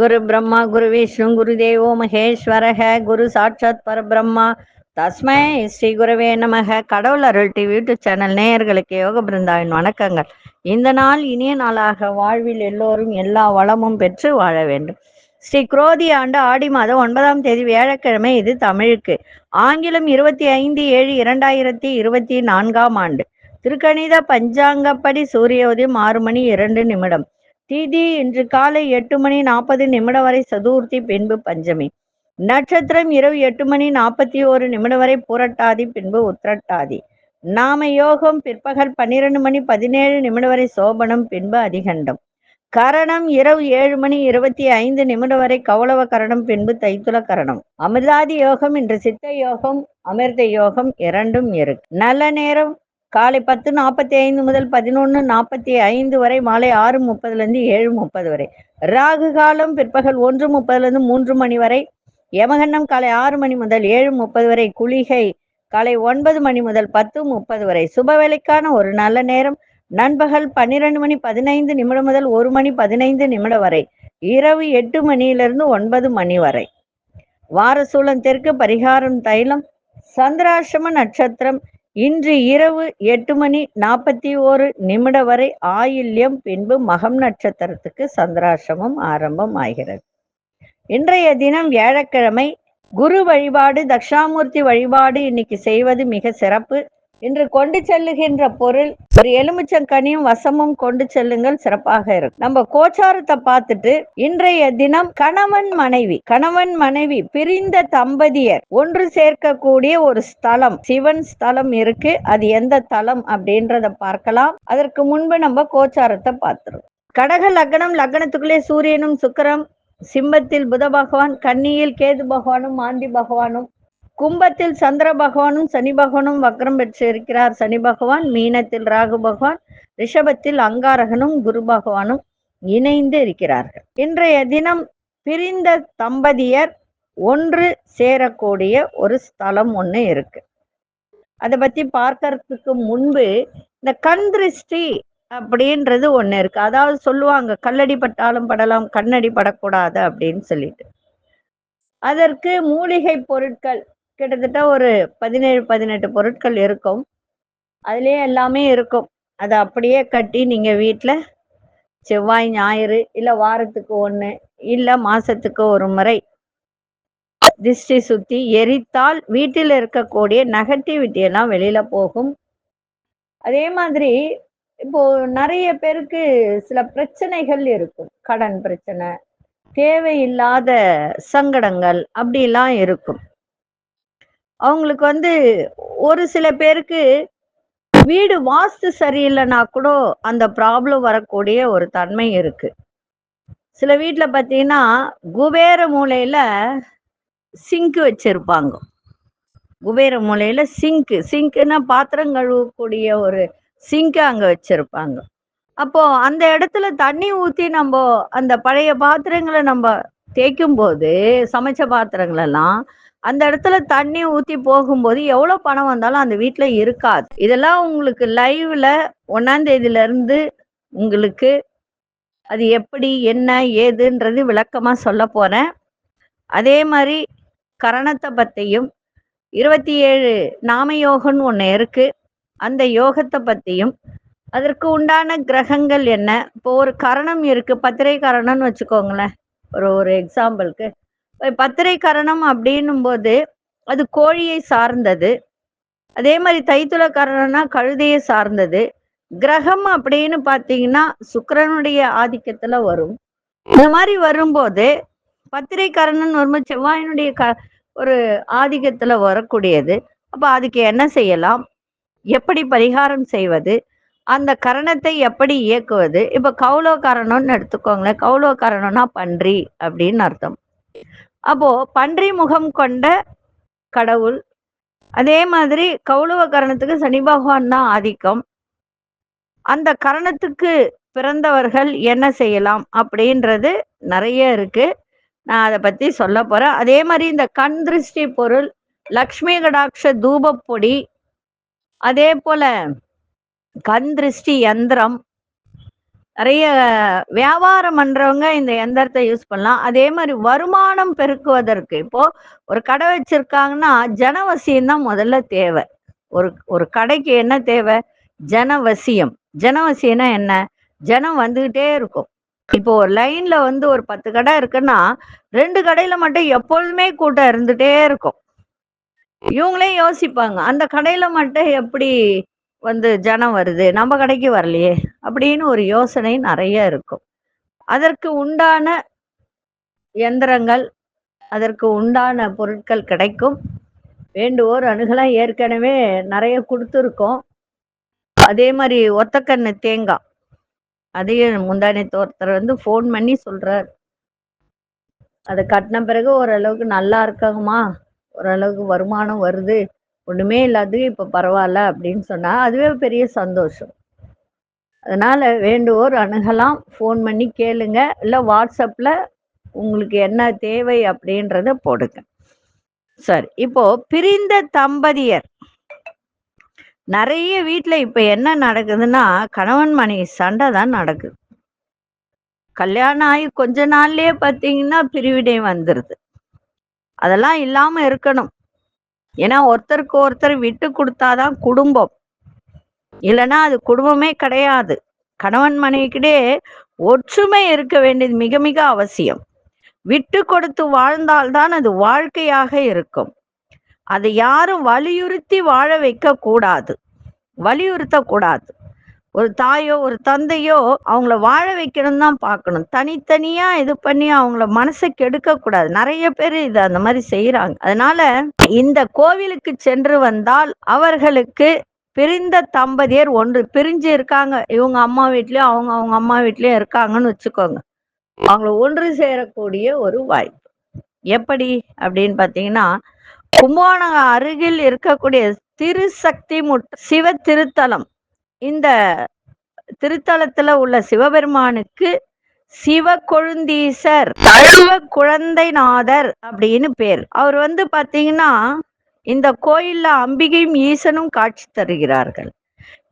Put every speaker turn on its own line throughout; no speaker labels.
குரு பிரம்மா குரு விஷ்ணு குரு தேவோ மகேஸ்வரக குரு சாட்சாத் பரபிரம்மா தஸ்மை ஸ்ரீ குருவே நமக. கடவுள் அருள் டிவி யூடியூப் சேனல் நேயர்களுக்கு யோக பிருந்தாவின் வணக்கங்கள். இந்த நாள் இனிய நாளாக வாழ்வில் எல்லோரும் எல்லா வளமும் பெற்று வாழ வேண்டும். ஸ்ரீ குரோதி ஆண்டு ஆடி மாதம் 9ஆம் தேதி வியாழக்கிழமை. இது தமிழுக்கு. ஆங்கிலம் 25/7/2024 ஆண்டு. திருக்கணித பஞ்சாங்கப்படி சூரியோதயம் 6:02 திதி இன்று காலை 8:40 வரை சதுர்த்தி, பின்பு பஞ்சமி. நட்சத்திரம் இரவு 8:41 வரை புரட்டாதி, பின்பு உத்திரட்டாதி. நாம யோகம் பிற்பகல் 12:17 வரை சோபனம், பின்பு அதிகண்டம். கரணம் இரவு 7:25 வரை கௌளவ கரணம், பின்பு தைத்துல கரணம். அமிர்தாதி யோகம் இன்று சித்த யோகம் அமிர்த யோகம் இரண்டும் இருக்கு. நல்ல நேரம் காலை 10:45 முதல் 11:45 வரை, மாலை 6:30 7:30 வரை. ராகு காலம் பிற்பகல் 1:30 3 மணி வரை. யமகண்டம் காலை 6 மணி முதல் 7:30 வரை. குளிகை காலை 9 மணி முதல் 10:30 வரை. சுபவேளைக்கான ஒரு நல்ல நேரம் நண்பகல் 12:15 முதல் 1:15 வரை. இரவு 8 மணியிலிருந்து 9 மணி வரை. வாரசூலம் தெற்கு. பரிகாரம் தைலம். சந்திராசிரம நட்சத்திரம் இன்று இரவு 8:41 வரை ஆயில்யம், பின்பு மகம் நட்சத்திரத்துக்கு சந்திராசிரமம் ஆரம்பம் ஆகிறது. இன்றைய தினம் வியாழக்கிழமை. குரு வழிபாடு தட்சிணாமூர்த்தி வழிபாடு இன்னைக்கு செய்வது மிக சிறப்பு. இன்று கொண்டு செல்லுகின்ற பொருள் ஒரு எலுமிச்சங்கனியும் வசமும் கொண்டு செல்லுங்கள், சிறப்பாக இருக்கும். நம்ம கோச்சாரத்தை பார்த்துட்டு இன்றைய தினம் கணவன் மனைவி பிரிந்த தம்பதியர் ஒன்று சேர்க்கக்கூடிய ஒரு ஸ்தலம், சிவன் ஸ்தலம் இருக்கு. அது எந்த தலம் அப்படின்றத பார்க்கலாம். அதற்கு முன்பு நம்ம கோச்சாரத்தை பார்த்துருவோம். கடக லக்னம். லக்னத்துக்குள்ளே சூரியனும் சுக்கிரனும், சிம்மத்தில் புத பகவான், கன்னியில் கேது பகவானும் மாந்தி பகவானும், கும்பத்தில் சந்திர பகவானும் சனி பகவானும் வக்ரம் பெற்று இருக்கிறார். சனி பகவான் மீனத்தில் ராகு பகவான், ரிஷபத்தில் அங்காரகனும் குரு பகவானும் இணைந்து இருக்கிறார்கள். இன்றைய தினம் பிரிந்த தம்பதியர் ஒன்று சேரக்கூடிய ஒரு ஸ்தலம் ஒண்ணு இருக்கு. அதை பத்தி பார்க்கறதுக்கு முன்பு இந்த கண் திருஷ்டி அப்படின்றது ஒண்ணு இருக்கு. அதாவது சொல்லுவாங்க, கல்லடி பட்டாலும் படலாம், கண்ணடி படக்கூடாது அப்படின்னு சொல்லிட்டு. அதற்கு மூலிகை பொருட்கள் கிட்டத்தட்ட ஒரு 17-18 பொருட்கள் இருக்கும். அதுலயே எல்லாமே இருக்கும். அதை அப்படியே கட்டி நீங்க வீட்டுல செவ்வாய் ஞாயிறு இல்ல வாரத்துக்கு ஒண்ணு இல்ல மாசத்துக்கு ஒரு முறை திஷ்டி சுத்தி எரித்தால் வீட்டில் இருக்கக்கூடிய நெகட்டிவிட்டி எல்லாம் வெளியில போகும். அதே மாதிரி இப்போ நிறைய பேருக்கு சில பிரச்சனைகள் இருக்கும். கடன் பிரச்சனை, தேவையில்லாத சங்கடங்கள் அப்படிலாம் இருக்கும். அவங்களுக்கு ஒரு சில பேருக்கு வீடு வாஸ்து சரியில்லைன்னா கூட அந்த ப்ராப்ளம் வரக்கூடிய ஒரு தன்மை இருக்கு. சில வீட்டுல பாத்தீங்கன்னா குபேர மூலையில சிங்க் வச்சிருப்பாங்க. குபேர மூலையில சிங்க்னா பாத்திரம் கழுவக்கூடிய ஒரு சிங்க் அங்க வச்சிருப்பாங்க. அப்போ அந்த இடத்துல தண்ணி ஊத்தி நம்ம அந்த பழைய பாத்திரங்களை நம்ம தேய்க்கும் போது, சமைச்ச பாத்திரங்கள் எல்லாம் அந்த இடத்துல தண்ணி ஊத்தி போகும்போது எவ்வளவு பணம் வந்தாலும் அந்த வீட்டுல இருக்காது. இதெல்லாம் உங்களுக்கு லைவ்ல 1ஆம் தேதியில இருந்து உங்களுக்கு அது எப்படி என்ன ஏதுன்றது விளக்கமா சொல்ல போறேன். அதே மாதிரி கரணத்தை பத்தியும் 27 நாம யோகம்னு ஒண்ணு இருக்கு. அந்த யோகத்தை பத்தியும் அதற்கு உண்டான கிரகங்கள் என்ன. இப்போ ஒரு கரணம் இருக்கு, பத்திரை கரணம்னு வச்சுக்கோங்களேன். ஒரு எக்ஸாம்பிளுக்கு பத்திரை கரணம் அப்படின்னும் போது அது கோழியை சார்ந்தது. அதே மாதிரி தைத்துல கரணம்னா கழுதையை சார்ந்தது. கிரகம் அப்படின்னு பாத்தீங்கன்னா சுக்கிரனுடைய ஆதிக்கத்துல வரும். இந்த மாதிரி வரும்போது பத்திரை கரணம் வரும்போது செவ்வாயினுடைய ஒரு ஆதிக்கத்துல வரக்கூடியது. அப்ப அதுக்கு என்ன செய்யலாம், எப்படி பரிகாரம் செய்வது, அந்த கரணத்தை எப்படி இயக்குவது. இப்ப கௌளவ கரணம்னு எடுத்துக்கோங்களேன். கௌளவ கரணம்னா பன்றி அப்படின்னு அர்த்தம். அப்போ பன்றி முகம் கொண்ட கடவுள். அதே மாதிரி கௌளவ கரணத்துக்கு சனி பகவான் தான் ஆதிக்கம். அந்த கரணத்துக்கு பிறந்தவர்கள் என்ன செய்யலாம் அப்படின்றது நிறைய இருக்கு. நான் அதை பத்தி சொல்ல போறேன். அதே மாதிரி இந்த கண் திருஷ்டி பொருள், லக்ஷ்மி கடாட்ச தூப பொடி, அதே போல கண் திருஷ்டி யந்திரம், நிறைய வியாபாரம் பண்றவங்க இந்த எந்திரத்தை யூஸ் பண்ணலாம். அதே மாதிரி வருமானம் பெருக்குவதற்கு இப்போ ஒரு கடை வச்சிருக்காங்கன்னா ஜனவசியம் தான் முதல்ல தேவை. ஒரு ஒரு கடைக்கு என்ன தேவை? ஜனவசியம். ஜனவசியம்னா என்ன? ஜனம் வந்துகிட்டே இருக்கும். இப்போ ஒரு லைன்ல வந்து ஒரு 10 கடை இருக்குன்னா 2 கடையில மட்டும் எப்பொழுதுமே கூட்டம் இருந்துட்டே இருக்கும். இவங்களே யோசிப்பாங்க, அந்த கடையில மட்டும் எப்படி வந்து ஜனம் வருது, நம்ம கடைக்கு வரலையே அப்படின்னு ஒரு யோசனை நிறைய இருக்கும். அதற்கு உண்டான எந்திரங்கள், அதற்கு உண்டான பொருட்கள் கிடைக்கும். வேண்டுவோர் அணுகலாம். ஏற்கனவே நிறைய கொடுத்துருக்கோம். அதே மாதிரி ஒத்தக்கண்ணு தேங்காய், அதையும் முந்தானத்து ஒருத்தர் வந்து ஃபோன் பண்ணி சொல்றார், அதை கட்டின பிறகு ஓரளவுக்கு நல்லா இருக்காங்கம்மா, ஓரளவுக்கு வருமானம் வருது, ஒண்ணுமே இல்லாது இப்ப பரவாயில்ல அப்படின்னு சொன்னா அதுவே பெரிய சந்தோஷம். அதனால வேண்டுவோர் அணுகலாம். ஃபோன் பண்ணி கேளுங்க, இல்ல வாட்ஸ்அப்ல உங்களுக்கு என்ன தேவை அப்படின்றத போடுங்க. சரி, இப்போ பிரிந்த தம்பதியர் நிறைய வீட்டுல இப்ப என்ன நடக்குதுன்னா கணவன் மனைவி சண்டை தான் நடக்குது. கல்யாணம் ஆகி கொஞ்ச நாள்லயே பாத்தீங்கன்னா பிரிவினை வந்துருது. அதெல்லாம் இல்லாம இருக்கணும். ஏன்னா ஒருத்தருக்கு ஒருத்தர் விட்டு கொடுத்தாதான் குடும்பம், இல்லைன்னா அது குடும்பமே கிடையாது. கணவன் மனைவிக்கிட்டே ஒற்றுமை இருக்க வேண்டியது மிக மிக அவசியம். விட்டு கொடுத்து வாழ்ந்தால்தான் அது வாழ்க்கையாக இருக்கும். அதை யாரும் வலியுறுத்தி வாழ வைக்க கூடாது, வலியுறுத்தக்கூடாது. ஒரு தாயோ ஒரு தந்தையோ அவங்கள வாழ வைக்கணும் தான் பார்க்கணும். தனித்தனியா இது பண்ணி அவங்கள மனசை கெடுக்க கூடாது. நிறைய பேர் இது அந்த மாதிரி செய்யறாங்க. அதனால இந்த கோவிலுக்கு சென்று வந்தால் அவர்களுக்கு பிரிந்த தம்பதியர் ஒன்று பிரிஞ்சு இருக்காங்க, இவங்க அம்மா வீட்லயும் அவங்க அம்மா வீட்லயும் இருக்காங்கன்னு வச்சுக்கோங்க, அவங்கள ஒன்று சேரக்கூடிய ஒரு வாய்ப்பு. எப்படி அப்படின்னு பாத்தீங்கன்னா, கும்பகோணம் அருகில் இருக்கக்கூடிய திருசக்தி சிவ திருத்தலம், இந்த திருத்தலத்துல உள்ள சிவபெருமானுக்கு சிவகொழுந்தீசர் தழுவ குழந்தைநாதர் அப்படின்னு பேர். அவர் வந்து பாத்தீங்கன்னா இந்த கோயில்ல அம்பிகையும் ஈசனும் காட்சி தருகிறார்கள்.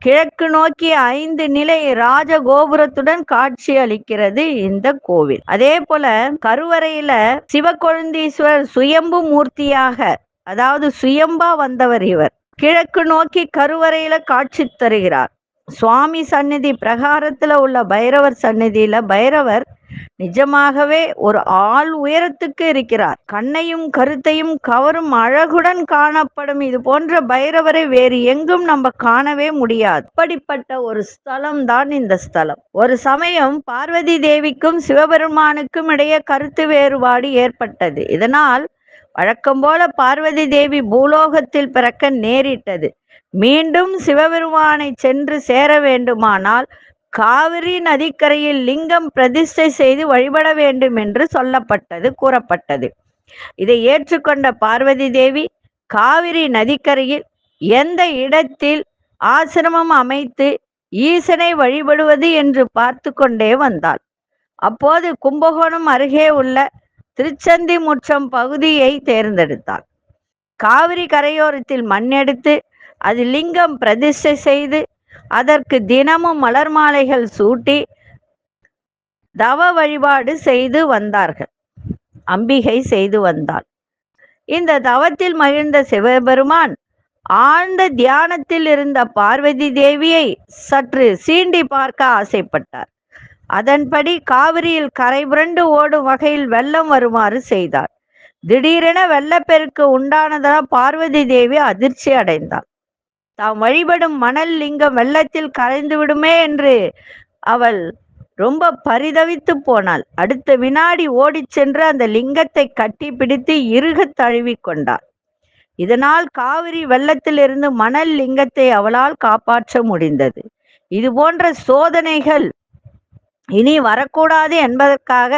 கிழக்கு நோக்கி 5 நிலை ராஜகோபுரத்துடன் காட்சி அளிக்கிறது இந்த கோவில். அதே போல கருவறையில சிவகொழுந்தீஸ்வரர் சுயம்பு மூர்த்தியாக, அதாவது சுயம்பா வந்தவர் இவர். கிழக்கு நோக்கி கருவறையில காட்சி தருகிறார். சுவாமி சந்நிதி பிரகாரத்துல உள்ள பைரவர் சந்நிதியில பைரவர் நிஜமாகவே ஒரு ஆள் உயரத்துக்கு இருக்கிறார். கண்ணையும் கருத்தையும் கவரும் அழகுடன் காணப்படும் இது போன்ற பைரவரை வேறு எங்கும் நம்ம காணவே முடியாது. அப்படிப்பட்ட ஒரு ஸ்தலம் தான் இந்த ஸ்தலம். ஒரு சமயம் பார்வதி தேவிக்கும் சிவபெருமானுக்கும் இடையே கருத்து வேறுபாடு ஏற்பட்டது. இதனால் வழக்கம் போல பார்வதி தேவி பூலோகத்தில் பிறக்க நேரிட்டது. மீண்டும் சிவபெருமானை சென்று சேர வேண்டுமானால் காவிரி நதிக்கரையில் லிங்கம் பிரதிஷ்டை செய்து வழிபட வேண்டும் என்று கூறப்பட்டது. இதை ஏற்றுக்கொண்ட பார்வதி தேவி காவிரி நதிக்கரையில் எந்த இடத்தில் ஆசிரமம் அமைத்து ஈசனை வழிபடுவது என்று பார்த்து கொண்டே வந்தாள். அப்போது கும்பகோணம் அருகே உள்ள திருச்சந்தி முற்றம் பகுதியை தேர்ந்தெடுத்தாள். காவிரி கரையோரத்தில் மண்ணெடுத்து அது லிங்கம் பிரதிஷ்டை செய்து அதற்கு தினமும் மலர் மாலைகள் சூட்டி தவ வழிபாடு செய்து வந்தார்கள். அம்பிகை செய்து வந்தாள். இந்த தவத்தில் மகிழ்ந்த சிவபெருமான் ஆழ்ந்த தியானத்தில் இருந்த பார்வதி தேவியை சற்று சீண்டி பார்க்க ஆசைப்பட்டார். அதன்படி காவிரியில் கரை புரண்டு ஓடும் வகையில் வெள்ளம் வருமாறு செய்தார். திடீரென வெள்ளப்பெருக்கு உண்டானதால் பார்வதி தேவி அதிர்ச்சி அடைந்தாள். தாம் வழிபடும் மணல் லிங்கம் வெள்ளத்தில் கரைந்து விடுமே என்று அவள் ரொம்ப பரிதவித்து போனாள். அடுத்த வினாடி ஓடிச் சென்று அந்த லிங்கத்தை கட்டி பிடித்து இறுக தழுவி கொண்டாள். இதனால் காவிரி வெள்ளத்திலிருந்து மணல் லிங்கத்தை அவளால் காப்பாற்ற முடிந்தது. இது போன்ற சோதனைகள் இனி வரக்கூடாது என்பதற்காக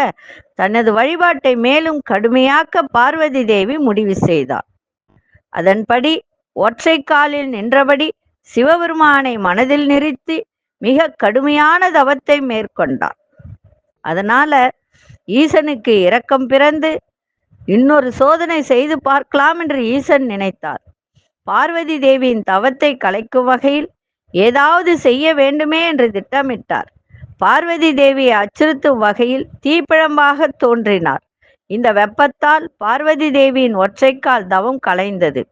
தனது வழிபாட்டை மேலும் கடுமையாக்க பார்வதி தேவி முடிவு செய்தார். அதன்படி ஒற்றை காலில் நின்றபடி சிவபெருமானை மனதில் நிறுத்தி மிக கடுமையான தவத்தை மேற்கொண்டார். அதனால ஈசனுக்கு இரக்கம் பிறந்து இன்னொரு சோதனை செய்து பார்க்கலாம் என்று ஈசன் நினைத்தார். பார்வதி தேவியின் தவத்தை கலைக்கும் வகையில் ஏதாவது செய்ய வேண்டுமே என்று திட்டமிட்டார். பார்வதி தேவியை அச்சுறுத்தும் வகையில் தீப்பிழம்பாக தோன்றினார். இந்த வெப்பத்தால் பார்வதி தேவியின் ஒற்றைக்கால் தவம் கலைந்தது.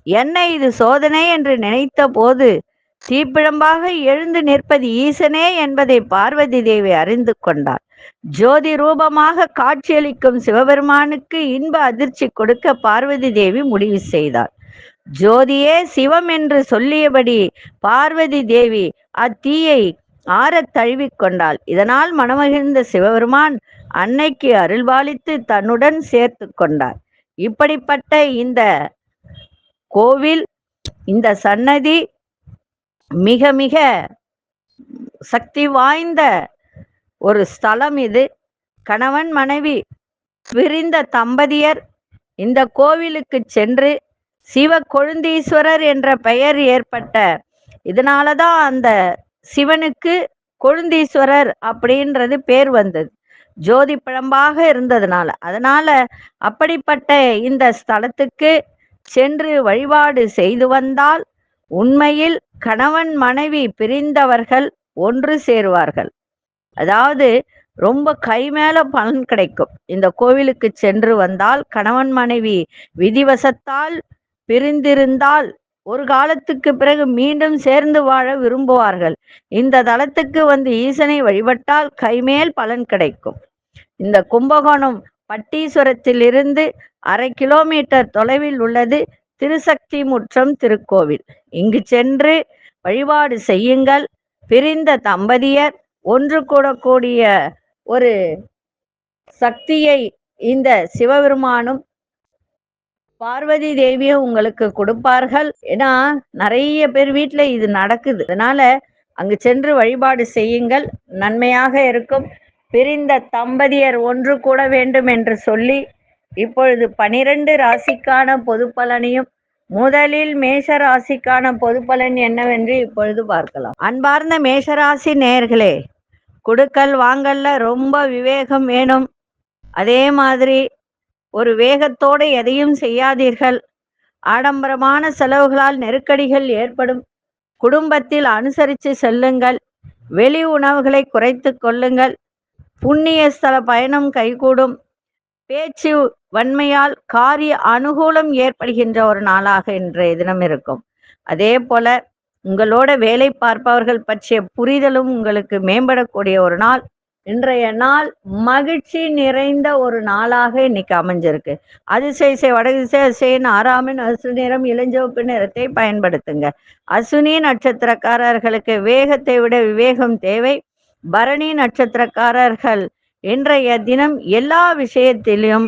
என்ன இது சோதனை என்று நினைத்த போது தீப்பிழம்பாக எழுந்து நிற்பது ஈசனே என்பதை பார்வதி தேவி அறிந்து கொண்டார். ஜோதி ரூபமாக காட்சியளிக்கும் சிவபெருமானுக்கு இன்ப அதிர்ச்சி கொடுக்க பார்வதி தேவி முடிவு செய்தார். ஜோதியே சிவம் என்று சொல்லியபடி பார்வதி தேவி அத்தீயை ஆறத் தழுவிக்கொண்டாள். இதனால் மனமகிழ்ந்த சிவபெருமான் அன்னைக்கு அருள்பாலித்து தன்னுடன் சேர்த்து கொண்டார். இப்படிப்பட்ட இந்த கோவில், இந்த சன்னதி மிக மிக சக்தி வாய்ந்த ஒரு ஸ்தலம். இது கணவன் மனைவி பிரிந்த தம்பதியர் இந்த கோவிலுக்கு சென்று சிவ கொழுந்தீஸ்வரர் என்ற பெயர் ஏற்பட்ட இதனாலதான் அந்த சிவனுக்கு கொழுந்தீஸ்வரர் அப்படின்றது பேர் வந்தது, ஜோதி பிழம்பாக இருந்ததுனால. அதனால அப்படிப்பட்ட இந்த ஸ்தலத்துக்கு சென்று வழிபாடு செய்து வந்தால் உண்மையில் கணவன் மனைவி பிரிந்தவர்கள் ஒன்று சேருவார்கள். அதாவது ரொம்ப கை மேல பலன் கிடைக்கும். இந்த கோவிலுக்கு சென்று வந்தால் கணவன் மனைவி விதிவசத்தால் பிரிந்திருந்தால் ஒரு காலத்துக்கு பிறகு மீண்டும் சேர்ந்து வாழ விரும்புவார்கள். இந்த தலத்துக்கு வந்து ஈசனை வழிபட்டால் கைமேல் பலன் கிடைக்கும். இந்த கும்பகோணம் பட்டீஸ்வரத்திலிருந்து 1/2 கிலோமீட்டர் தொலைவில் உள்ளது திருசக்தி முற்றம் திருக்கோவில். இங்கு சென்று வழிபாடு செய்யுங்கள். பிரிந்த தம்பதியர் ஒன்று கூடக்கூடிய ஒரு சக்தியை இந்த சிவபெருமானும் பார்வதி தேவியும் உங்களுக்கு கொடுப்பார்கள். ஏன்னா நிறைய பேர் வீட்டுல இது நடக்குது. அதனால அங்கு சென்று வழிபாடு செய்யுங்கள், நன்மையாக இருக்கும். பிரிந்த தம்பதியர் ஒன்று கூட வேண்டும் என்று சொல்லி இப்பொழுது 12 ராசிக்கான பொது பலனையும் முதலில் மேஷ ராசிக்கான பொது பலன் என்னவென்று இப்பொழுது பார்க்கலாம். அன்பார்ந்த மேஷராசி நேயர்களே, கொடுக்கல் வாங்கல்ல ரொம்ப விவேகம் வேணும். அதே மாதிரி ஒரு வேகத்தோடு எதையும் செய்யாதீர்கள். ஆடம்பரமான செலவுகளால் நெருக்கடிகள் ஏற்படும். குடும்பத்தில் அனுசரித்து செல்லுங்கள். வெளி உணவுகளை குறைத்து கொள்ளுங்கள். புண்ணிய ஸ்தல பயணம் கைகூடும். பேச்சு வன்மையால் காரிய அனுகூலம் ஏற்படுகின்ற ஒரு நாளாக இன்றைய தினம் இருக்கும். அதே போல உங்களோட வேலை பார்ப்பவர்கள் பற்றிய புரிதலும் உங்களுக்கு மேம்படக்கூடிய ஒரு நாள். இன்றைய நாள் மகிழ்ச்சி நிறைந்த ஒரு நாளாக இன்னைக்கு அமைஞ்சிருக்கு. அதிசய வடதிசை அதிசயன் 6ஆம் அசுர நிறம் இளஞ்சிவப்பு நிறத்தை பயன்படுத்துங்க. அசுனி நட்சத்திரக்காரர்களுக்கு வேகத்தை விட விவேகம் தேவை. பரணி நட்சத்திரக்காரர்கள் இன்றைய தினம் எல்லா விஷயத்திலும்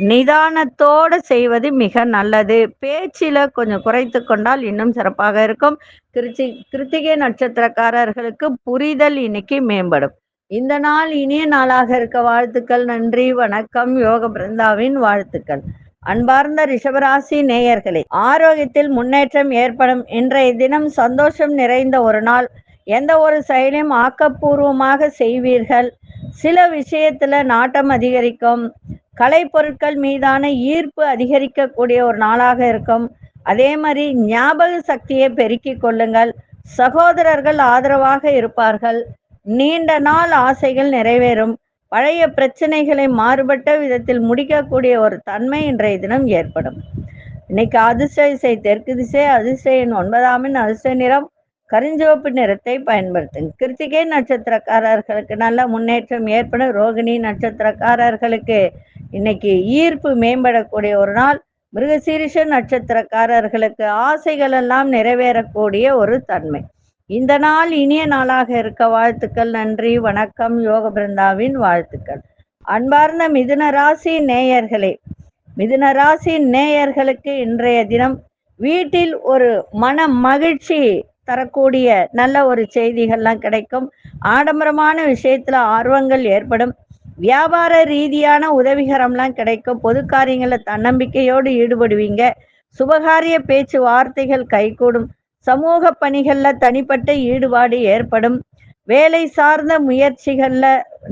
நிதானத்தோடு செய்வது மிக நல்லது. பேச்சில கொஞ்சம் குறைத்து கொண்டால் இன்னும் சிறப்பாக இருக்கும். கிருத்திகை நட்சத்திரக்காரர்களுக்கு புரிதல் இன்னைக்கு மேம்படும். இந்த நாள் இனிய நாளாக இருக்க வாழ்த்துக்கள். நன்றி, வணக்கம். யோக பிருந்தாவின் வாழ்த்துக்கள். அன்பார்ந்த ரிஷபராசி நேயர்களே, ஆரோக்கியத்தில் முன்னேற்றம் ஏற்படும். இன்றைய தினம் சந்தோஷம் நிறைந்த ஒரு நாள். எந்த ஒரு செயலையும் ஆக்கப்பூர்வமாக செய்வீர்கள். சில விஷயத்துல நாட்டம் அதிகரிக்கும். கலைப்பொருட்கள் மீதான ஈர்ப்பு அதிகரிக்கக்கூடிய ஒரு நாளாக இருக்கும். அதே மாதிரி ஞாபக சக்தியை பெருக்கிக் கொள்ளுங்கள். சகோதரர்கள் ஆதரவாக இருப்பார்கள். நீண்ட நாள் ஆசைகள் நிறைவேறும். பழைய பிரச்சனைகளை மாறுபட்ட விதத்தில் முடிக்கக்கூடிய ஒரு தன்மை இன்றைய தினம் ஏற்படும். இன்னைக்கு அதிர்ஷ்ட தெற்கு திசை. அதிர்ஷ்ட 9ஆம் அதிர்ஷ்ட நிறம் கருஞ்சிவப்பு நிறத்தை பயன்படுத்துங்க. கிருத்திகை நட்சத்திரக்காரர்களுக்கு நல்ல முன்னேற்றம் ஏற்படும். ரோகிணி நட்சத்திரக்காரர்களுக்கு இன்னைக்கு ஈர்ப்பு மேம்படக்கூடிய ஒரு நாள். மிருகசீரிஷ நட்சத்திரக்காரர்களுக்கு ஆசைகள் எல்லாம் நிறைவேறக்கூடிய ஒரு தன்மை. இந்த நாள் இனிய நாளாக இருக்க வாழ்த்துக்கள். நன்றி, வணக்கம். யோக பிருந்தாவின் வாழ்த்துக்கள். அன்பார்ந்த மிதுன ராசி நேயர்களே, மிதுன ராசி நேயர்களுக்கு இன்றைய தினம் வீட்டில் ஒரு மன மகிழ்ச்சி தரக்கூடிய நல்ல ஒரு செய்திகள்லாம் கிடைக்கும். ஆடம்பரமான விஷயத்துல ஆர்வங்கள் ஏற்படும். வியாபார ரீதியான உதவிகரம்லாம் கிடைக்கும். பொது காரியங்களில் தன்னம்பிக்கையோடு ஈடுபடுவீங்க. சுபகாரிய பேச்சு வார்த்தைகள் கைகூடும். சமூக பணிகள்ல தனிப்பட்ட ஈடுபாடு ஏற்படும். வேலை சார்ந்த முயற்சிகள்ல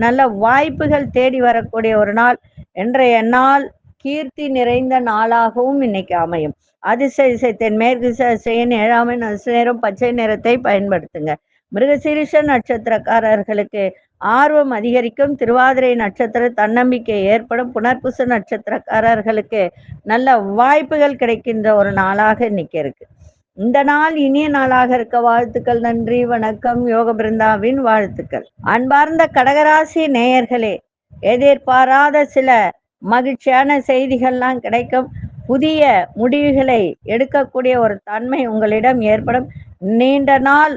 நல்ல வாய்ப்புகள் தேடி வரக்கூடிய ஒரு நாள். இன்றைய நாள் கீர்த்தி நிறைந்த நாளாகவும் இன்னைக்கு அமையும். அதிசய தென்மேற்கு திசையின் 7ஆம் அதிர்ஷ்ட நிறம் பச்சை நிறத்தை பயன்படுத்துங்க. மிருகசீரிஷ நட்சத்திரக்காரர்களுக்கு ஆர்வம் அதிகரிக்கும். திருவாதிரை நட்சத்திர தன்னம்பிக்கை ஏற்படும். புனர்பூச நட்சத்திரக்காரர்களுக்கு நல்ல வாய்ப்புகள் கிடைக்கின்ற ஒரு நாளாக இன்னைக்கு இருக்கு. இந்த நாள் இனிய நாளாக இருக்க வாழ்த்துக்கள். நன்றி, வணக்கம். யோக பிருந்தாவின் வாழ்த்துக்கள். அன்பார்ந்த கடகராசி நேயர்களே, எதிர்பாராத சில மகிழ்ச்சியான செய்திகள்லாம் கிடைக்கும். புதிய முடிவுகளை எடுக்கக்கூடிய ஒரு தன்மை உங்களிடம் ஏற்படும். நீண்ட நாள்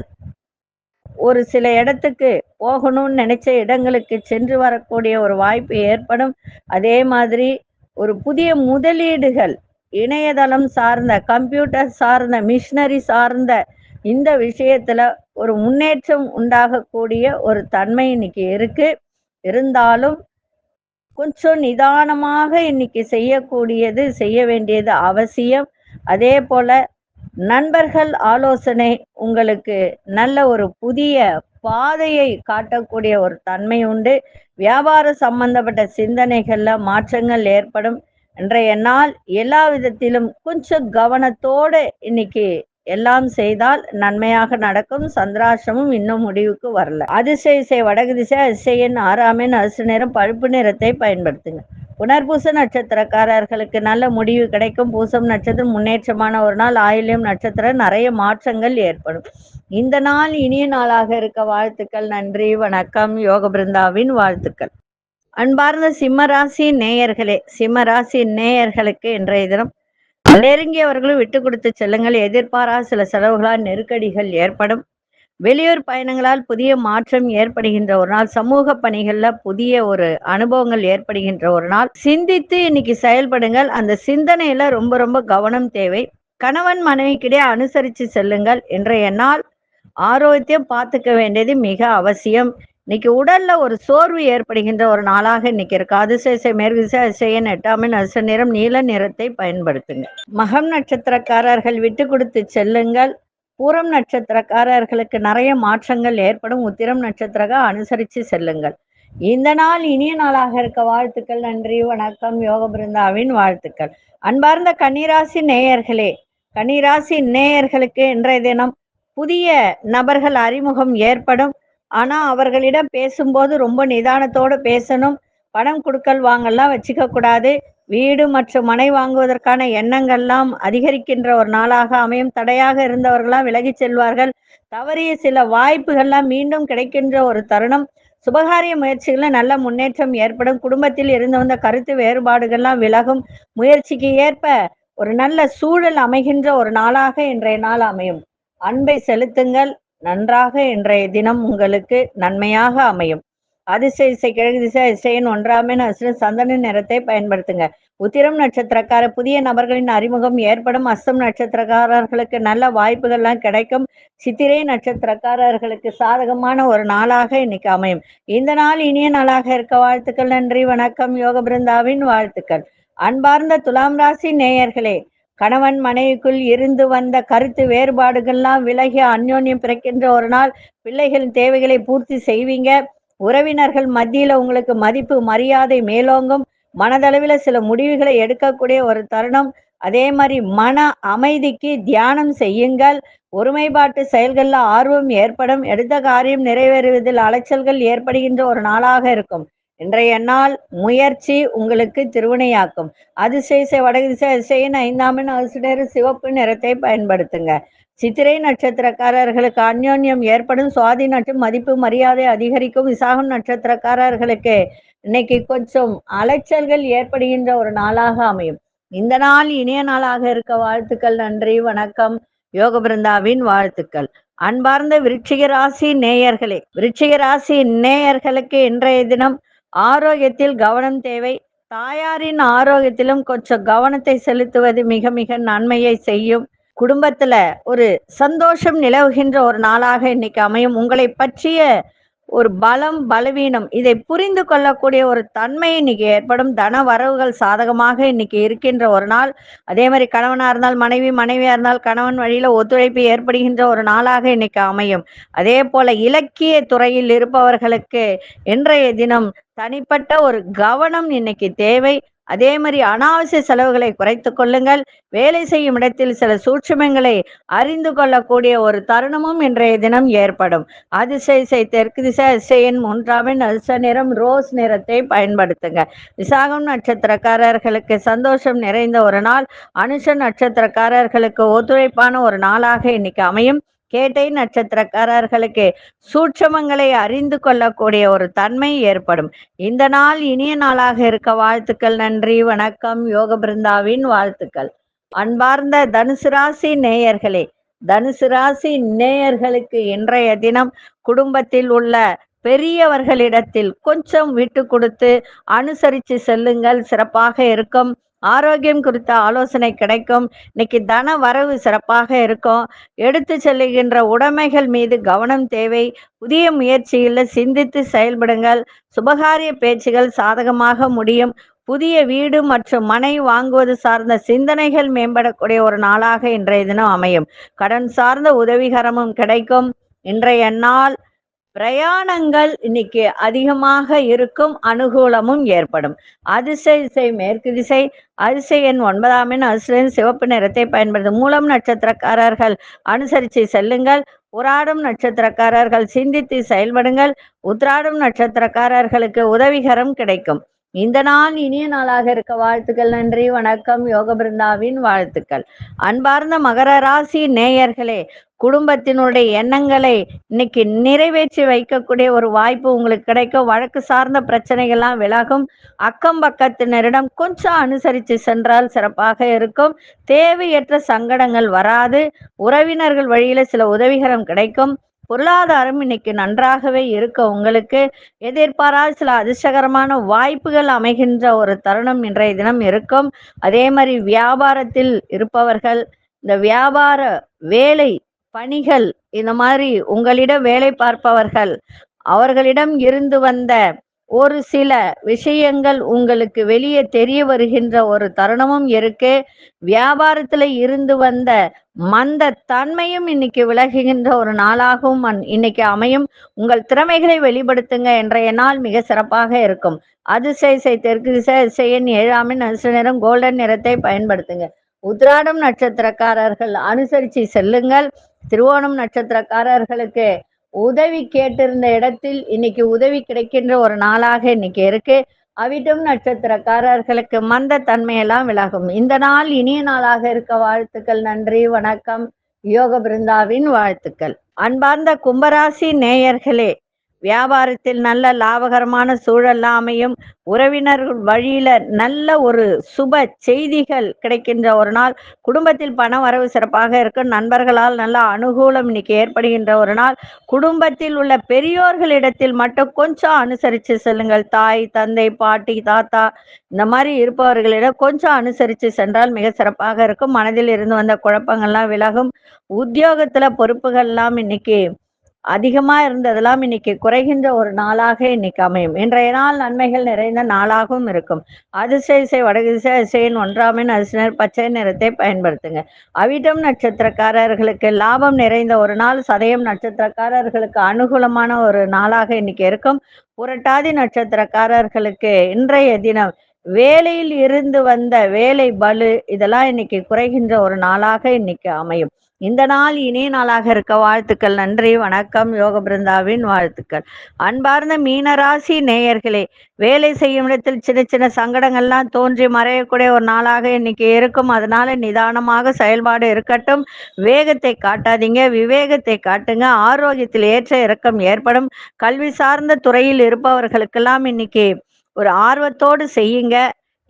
ஒரு சில இடத்துக்கு போகணும்னு நினைச்ச இடங்களுக்கு சென்று வரக்கூடிய ஒரு வாய்ப்பு ஏற்படும். அதே மாதிரி ஒரு புதிய முதலீடுகள் இணையதளம் சார்ந்த, கம்ப்யூட்டர் சார்ந்த, மிஷினரி சார்ந்த இந்த விஷயத்துல ஒரு முன்னேற்றம் உண்டாகக்கூடிய ஒரு தன்மை இன்னைக்கு இருக்கு. இருந்தாலும் கொஞ்சம் நிதானமாக இன்னைக்கு செய்ய வேண்டியது அவசியம். அதே போல நண்பர்கள் ஆலோசனை உங்களுக்கு நல்ல ஒரு புதிய பாதையை காட்டக்கூடிய ஒரு தன்மை உண்டு. வியாபார சம்பந்தப்பட்ட சிந்தனைகள்ல மாற்றங்கள் ஏற்படும். இன்றைய நாள் எல்லா விதத்திலும் கொஞ்சம் கவனத்தோடு இன்னைக்கு எல்லாம் செய்தால் நன்மையாக நடக்கும். சந்திராசிரமம் இன்னும் முடிவுக்கு வரல. அதிசய வடகு திசை, அதிசயன் 6ஆம் எண், அரசு நிறம் பழுப்பு நிறத்தை பயன்படுத்துங்க. புனர்பூச நட்சத்திரக்காரர்களுக்கு நல்ல முடிவு கிடைக்கும். பூசம் நட்சத்திரம் முன்னேற்றமான ஒரு நாள். ஆயில்யம் நட்சத்திரம் நிறைய மாற்றங்கள் ஏற்படும். இந்த நாள் இனிய நாளாக இருக்க வாழ்த்துக்கள். நன்றி, வணக்கம். யோக பிருந்தாவின் வாழ்த்துக்கள். அன்பார்ந்த சிம்மராசி நேயர்களே, சிம்மராசி நேயர்களுக்கு இன்றைய தினம் நெருங்கியவர்களும் விட்டு கொடுத்து செல்லுங்கள். எதிர்பாராத சில செலவுகளால் நெருக்கடிகள் ஏற்படும். வெளியூர் பயணங்களால் புதிய மாற்றம் ஏற்படுகின்ற ஒரு நாள். சமூக பணிகள்ல புதிய ஒரு அனுபவங்கள் ஏற்படுகின்ற ஒரு நாள். சிந்தித்து இன்னைக்கு செயல்படுங்கள். அந்த சிந்தனையில ரொம்ப ரொம்ப கவனம் தேவை. கணவன் மனைவிக்கிடையே அனுசரித்து செல்லுங்கள். இன்றைய நாள் ஆரோக்கியம் பார்த்துக்க வேண்டியது மிக அவசியம். இன்னைக்கு உடல்ல ஒரு சோர்வு ஏற்படுகின்ற ஒரு நாளாக இன்னைக்கு இருக்கு. அதிசய மேற்கு திசை, அதிசயன் 8ஆம் எண், அரசு நிறம் நீல நிறத்தை பயன்படுத்துங்க. மகம் நட்சத்திரக்காரர்கள் விட்டு கொடுத்து செல்லுங்கள். பூரம் நட்சத்திரக்காரர்களுக்கு நிறைய மாற்றங்கள் ஏற்படும். உத்திரம் நட்சத்திரக அனுசரித்து செல்லுங்கள். இந்த நாள் இனிய நாளாக இருக்க வாழ்த்துக்கள். நன்றி, வணக்கம். யோக பிருந்தாவின் வாழ்த்துக்கள். அன்பார்ந்த கன்னிராசி நேயர்களே, கன்னிராசி நேயர்களுக்கு இன்றைய தினம் புதிய நபர்கள் அறிமுகம் ஏற்படும். ஆனா அவர்களிடம் பேசும்போது ரொம்ப நிதானத்தோடு பேசணும். பணம் கொடுக்கல் வாங்கலாம் வச்சுக்க கூடாது. வீடு மற்றும் மனை வாங்குவதற்கான எண்ணங்கள்லாம் அதிகரிக்கின்ற ஒரு நாளாக அமையும். தடையாக இருந்தவர்களாம் விலகி செல்வார்கள். தவறிய சில வாய்ப்புகள்லாம் மீண்டும் கிடைக்கின்ற ஒரு தருணம். சுபகாரிய முயற்சிகள்ல நல்ல முன்னேற்றம் ஏற்படும். குடும்பத்தில் இருந்து வந்த கருத்து வேறுபாடுகள்லாம் விலகும். முயற்சிக்கு ஏற்ப ஒரு நல்ல சூழல் அமைகின்ற ஒரு நாளாக இன்றைய நாள் அமையும். அன்பை செலுத்துங்கள். நன்றாக இன்றைய தினம் உங்களுக்கு நன்மையாக அமையும். அதிசய கிழக்கு திசை, அதிசயன் 1ஆம் எண், சந்தன நிறத்தை பயன்படுத்துங்க. உத்திரம் நட்சத்திரக்கார புதிய நபர்களின் அறிமுகம் ஏற்படும். அஸ்தம் நட்சத்திரக்காரர்களுக்கு நல்ல வாய்ப்புகள்லாம் கிடைக்கும். சித்திரை நட்சத்திரக்காரர்களுக்கு சாதகமான ஒரு நாளாக இன்னைக்கு அமையும். இந்த நாள் இனிய நாளாக இருக்க வாழ்த்துக்கள். நன்றி, வணக்கம். யோக பிருந்தாவின் வாழ்த்துக்கள். அன்பார்ந்த துலாம் ராசி நேயர்களே, கணவன் மனைவிக்குள் இருந்து வந்த கருத்து வேறுபாடுகள்லாம் விலகி அந்யோன்யம் பிறக்கின்ற ஒரு நாள். பிள்ளைகளின் தேவைகளை பூர்த்தி செய்வீங்க. உறவினர்கள் மத்தியில உங்களுக்கு மதிப்பு மரியாதை மேலோங்கும். மனதளவில் சில முடிவுகளை எடுக்கக்கூடிய ஒரு தருணம். அதே மாதிரி மன அமைதிக்கு தியானம் செய்யுங்கள். ஒருமைப்பாட்டு செயல்கள்ல ஆர்வம் ஏற்படும். எடுத்த காரியம் நிறைவேறுவதில் அலைச்சல்கள் ஏற்படுகின்ற ஒரு நாளாக இருக்கும். இன்றைய நாள் முயற்சி உங்களுக்கு திருவினையாக்கும். அதிசய வடகு திசை, அதிசயன் 5ஆம் எண், அரசு சிவப்பு நிறத்தை பயன்படுத்துங்க. சித்திரை நட்சத்திரக்காரர்களுக்கு அந்யோன்யம் ஏற்படும். சுவாதி நட்சத்திரம் மதிப்பு மரியாதை அதிகரிக்கும். விசாகம் நட்சத்திரக்காரர்களுக்கு இன்னைக்கு கொஞ்சம் அலைச்சல்கள் ஏற்படுகின்ற ஒரு நாளாக அமையும். இந்த நாள் இனிய நாளாக இருக்க வாழ்த்துக்கள். நன்றி, வணக்கம். யோக பிருந்தாவின் வாழ்த்துக்கள். அன்பார்ந்த விருச்சிக ராசி நேயர்களே, விருச்சிக ராசி நேயர்களுக்கு இன்றைய தினம் ஆரோக்கியத்தில் கவனம் தேவை. தாயாரின் ஆரோக்கியத்திலும் கொஞ்சம் கவனத்தை செலுத்துவது மிக மிக நன்மையை செய்யும். குடும்பத்துல ஒரு சந்தோஷம் நிலவுகின்ற ஒரு நாளாக இன்னைக்கு அமையும். உங்களை பற்றிய ஒரு பலம் பலவீனம் இதை புரிந்து கொள்ளக்கூடிய ஒரு தன்மை இன்னைக்கு ஏற்படும். தன வரவுகள் சாதகமாக இன்னைக்கு இருக்கின்ற ஒரு நாள். அதே மாதிரி கணவனா இருந்தால் மனைவி, மனைவியா இருந்தால் கணவன் வழியில ஒத்துழைப்பு ஏற்படுகின்ற ஒரு நாளாக இன்னைக்கு அமையும். அதே போல இலக்கிய துறையில் இருப்பவர்களுக்கு இன்றைய தினம் தனிப்பட்ட ஒரு கவனம் இன்னைக்கு தேவை. அதே மாதிரி அனாவசிய செலவுகளை குறைத்துக் கொள்ளுங்கள். வேலை செய்யும் இடத்தில் சில சூட்சுமங்களை அறிந்து கொள்ளக்கூடிய ஒரு தருணமும் இன்றைய தினம் ஏற்படும். அதிசய தெற்கு திசை அதிசயன் 3 அதிர்ஷ்ட நிறம் ரோஸ் நிறத்தை பயன்படுத்துங்க. விசாகம் நட்சத்திரக்காரர்களுக்கு சந்தோஷம் நிறைந்த ஒரு நாள். அனுஷ நட்சத்திரக்காரர்களுக்கு ஒத்துழைப்பான ஒரு நாளாக இன்னைக்கு அமையும். கேட்டை நட்சத்திரக்காரர்களுக்கு சூட்சமங்களை அறிந்து கொள்ளக்கூடிய ஒரு தன்மை ஏற்படும். இந்த நாள் இனிய நாளாக இருக்க வாழ்த்துக்கள். நன்றி, வணக்கம். யோக பிருந்தாவின் வாழ்த்துக்கள். அன்பார்ந்த தனுசு ராசி நேயர்களே, தனுசு ராசி நேயர்களுக்கு இன்றைய தினம் குடும்பத்தில் உள்ள பெரியவர்களிடத்தில் கொஞ்சம் விட்டு கொடுத்து அனுசரித்து செல்லுங்கள், சிறப்பாக இருக்கும். ஆரோக்கியம் குறித்த ஆலோசனை கிடைக்கும். இன்னைக்கு தன வரவு சிறப்பாக இருக்கும். எடுத்து செல்லுகின்ற உடைமைகள் மீது கவனம் தேவை. புதிய முயற்சியில் சிந்தித்து செயல்படுங்கள். சுபகாரிய பேச்சுகள் சாதகமாக முடியும். புதிய வீடு மற்றும் மனை வாங்குவது சார்ந்த சிந்தனைகள் மேம்படக்கூடிய ஒரு நாளாக இன்றைய தினம் அமையும். கடன் சார்ந்த உதவிகரமும் கிடைக்கும். இன்றைய நாள் பிரயாணங்கள் இன்னைக்கு அதிகமாக இருக்கும், அனுகூலமும் ஏற்படும். அதிசய மேற்கு திசை அதிசய எண் 9 அதிசய சிவப்பு நிறத்தை பயன்படுத்தும். மூலம் நட்சத்திரக்காரர்கள் அனுசரித்து செல்லுங்கள். உராடம் நட்சத்திரக்காரர்கள் சிந்தித்து செயல்படுங்கள். உத்ராடம் நட்சத்திரக்காரர்களுக்கு உதவிகரம் கிடைக்கும். இந்த நாள் இனிய நாளாக இருக்க வாழ்த்துக்கள். நன்றி, வணக்கம். யோக பிருந்தாவின் வாழ்த்துக்கள். அன்பார்ந்த மகர ராசி நேயர்களே, குடும்பத்தினுடைய எண்ணங்களை இன்னைக்கு நிறைவேற்றி வைக்கக்கூடிய ஒரு வாய்ப்பு உங்களுக்கு கிடைக்கும். வழக்கு சார்ந்த பிரச்சனைகள்லாம் விலகும். அக்கம் பக்கத்தினரிடம் கொஞ்சம் அனுசரித்து சென்றால் சிறப்பாக இருக்கும். தேவையற்ற சங்கடங்கள் வராது. உறவினர்கள் வழியில சில உதவிகரம் கிடைக்கும். பொருளாதாரம் இன்னைக்கு நன்றாகவே இருக்க உங்களுக்கு. எதிர்பாராத சில அதிர்ஷ்டகரமான வாய்ப்புகள் அமைகின்ற ஒரு தருணம் இன்றைய தினம் இருக்கும். அதே மாதிரி வியாபாரத்தில் இருப்பவர்கள், இந்த வியாபார வேலை பணிகள், இந்த மாதிரி உங்களிடம் வேலை பார்ப்பவர்கள், அவர்களிடம் இருந்து வந்த ஒரு சில விஷயங்கள் உங்களுக்கு வெளியே தெரிய வருகின்ற ஒரு தருணமும் இருக்கு. வியாபாரத்துல இருந்து வந்த மந்த தன்மையும் இன்னைக்கு விலகுகின்ற ஒரு நாளாகவும் இன்னைக்கு அமையும். உங்கள் திறமைகளை வெளிப்படுத்துங்க. இன்றைய நாள் மிக சிறப்பாக இருக்கும். அதிசய தெற்கு திசை அதிசயன் 7 அதிர்ஷ்ட நிறம் கோல்டன் நிறத்தை பயன்படுத்துங்க. உத்ராடம் நட்சத்திரக்காரர்கள் அனுசரித்து செல்லுங்கள். திருவோணம் நட்சத்திரக்காரர்களுக்கு உதவி கேட்டிருந்த இடத்தில் இன்னைக்கு உதவி கிடைக்கின்ற ஒரு நாளாக இன்னைக்கு இருக்கு. அவிட்டம் நட்சத்திரக்காரர்களுக்கு மந்த தன்மையெல்லாம் விலகும். இந்த நாள் இனிய நாளாக இருக்க வாழ்த்துக்கள். நன்றி, வணக்கம். யோக பிருந்தாவின் வாழ்த்துக்கள். அன்பார்ந்த கும்பராசி நேயர்களே, வியாபாரத்தில் நல்ல லாபகரமான சூழல் அமையும். உறவினர்கள் வழியில நல்ல ஒரு சுப செய்திகள் கிடைக்கின்ற ஒரு நாள். குடும்பத்தில் பண வரவு சிறப்பாக இருக்கும். நண்பர்களால் நல்ல அனுகூலம் இன்னைக்கு ஏற்படுகின்ற ஒரு நாள். குடும்பத்தில் உள்ள பெரியோர்களிடத்தில் மட்டும் கொஞ்சம் அனுசரித்து செல்லுங்கள். தாய், தந்தை, பாட்டி, தாத்தா இந்த மாதிரி இருப்பவர்களிடம் கொஞ்சம் அனுசரித்து சென்றால் மிக சிறப்பாக இருக்கும். மனதில் இருந்து வந்த குழப்பங்கள்லாம் விலகும். உத்தியோகத்துல பொறுப்புகள்லாம் இன்னைக்கு அதிகமா இருந்ததெல்லாம் இன்னைக்கு குறைகின்ற ஒரு நாளாக இன்னைக்கு அமையும். இன்றைய நாள் நன்மைகள் நிறைந்த நாளாகவும் இருக்கும். அதிசய வடக்கு திசை அதிசயன் 1 அதிர்ஷ்டர் பச்சை நிறத்தை பயன்படுத்துங்க. அவிட்டம் நட்சத்திரக்காரர்களுக்கு லாபம் நிறைந்த ஒரு நாள். சதயம் நட்சத்திரக்காரர்களுக்கு அனுகூலமான ஒரு நாளாக இன்னைக்கு இருக்கும். புரட்டாதி நட்சத்திரக்காரர்களுக்கு இன்றைய தினம் வேலையில் இருந்து வந்த வேலை பளு இதெல்லாம் இன்னைக்கு குறைகின்ற ஒரு நாளாக இன்னைக்கு அமையும். இந்த நாள் இனிய நாளாக இருக்க வாழ்த்துக்கள். நன்றி, வணக்கம். யோக பிருந்தாவின் வாழ்த்துக்கள். அன்பார்ந்த மீனராசி நேயர்களே, வேலை செய்யும் இடத்தில் சின்ன சின்ன சங்கடங்கள்லாம் தோன்றி மறையக்கூடிய ஒரு நாளாக இன்னைக்கு இருக்கும். அதனால நிதானமாக செயல்பாடு இருக்கட்டும். வேகத்தை காட்டாதீங்க, விவேகத்தை காட்டுங்க. ஆரோக்கியத்தில் ஏற்ற இறக்கம் ஏற்படும். கல்வி சார்ந்த துறையில் இருப்பவர்களுக்கெல்லாம் இன்னைக்கு ஒரு ஆர்வத்தோடு செய்யுங்க.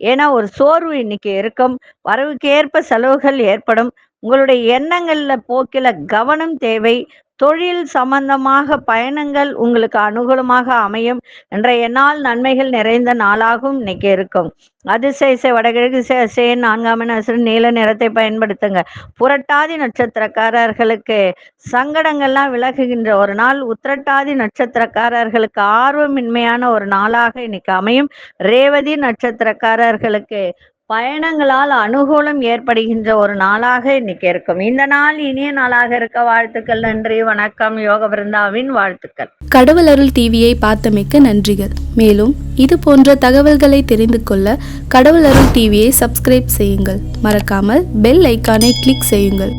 ஏன்னா ஒரு சோர்வு இன்னைக்கு இருக்கும். வரவுக்கு ஏற்ப செலவுகள் ஏற்படும். உங்களுடைய எண்ணங்கள்ல போக்கில கவனம் தேவை. தொழில் சம்பந்தமாக பயணங்கள் உங்களுக்கு அனுகூலமாக அமையும். இன்றைய நாள் நன்மைகள் நிறைந்த நாளாகவும் இன்னைக்கு இருக்கும். அதிசய வடகிழக்கு அதிசயன் 4 அதிர்ஷ்டம் நீல நிறத்தை பயன்படுத்துங்க. புரட்டாதி நட்சத்திரக்காரர்களுக்கு சங்கடங்கள்லாம் விலகுகின்ற ஒரு நாள். உத்திரட்டாதி நட்சத்திரக்காரர்களுக்கு ஆர்வமின்மையான ஒரு நாளாக இன்னைக்கு அமையும். ரேவதி நட்சத்திரக்காரர்களுக்கு பயணங்களால் அனுகூலம் ஏற்படுகின்ற ஒரு நாளாக இன்னைக்கு இருக்கும். இந்த நாள் இனிய நாளாக இருக்க வாழ்த்துக்கள். நன்றி, வணக்கம். யோக பிருந்தாவின் வாழ்த்துக்கள்.
கடவுள் அருள் டிவியை பார்த்தமைக்கு நன்றிகள். மேலும் இது போன்ற தகவல்களை தெரிந்து கொள்ள கடவுள் அருள் டிவியை சப்ஸ்கிரைப் செய்யுங்கள். மறக்காமல் பெல் ஐக்கானை கிளிக் செய்யுங்கள்.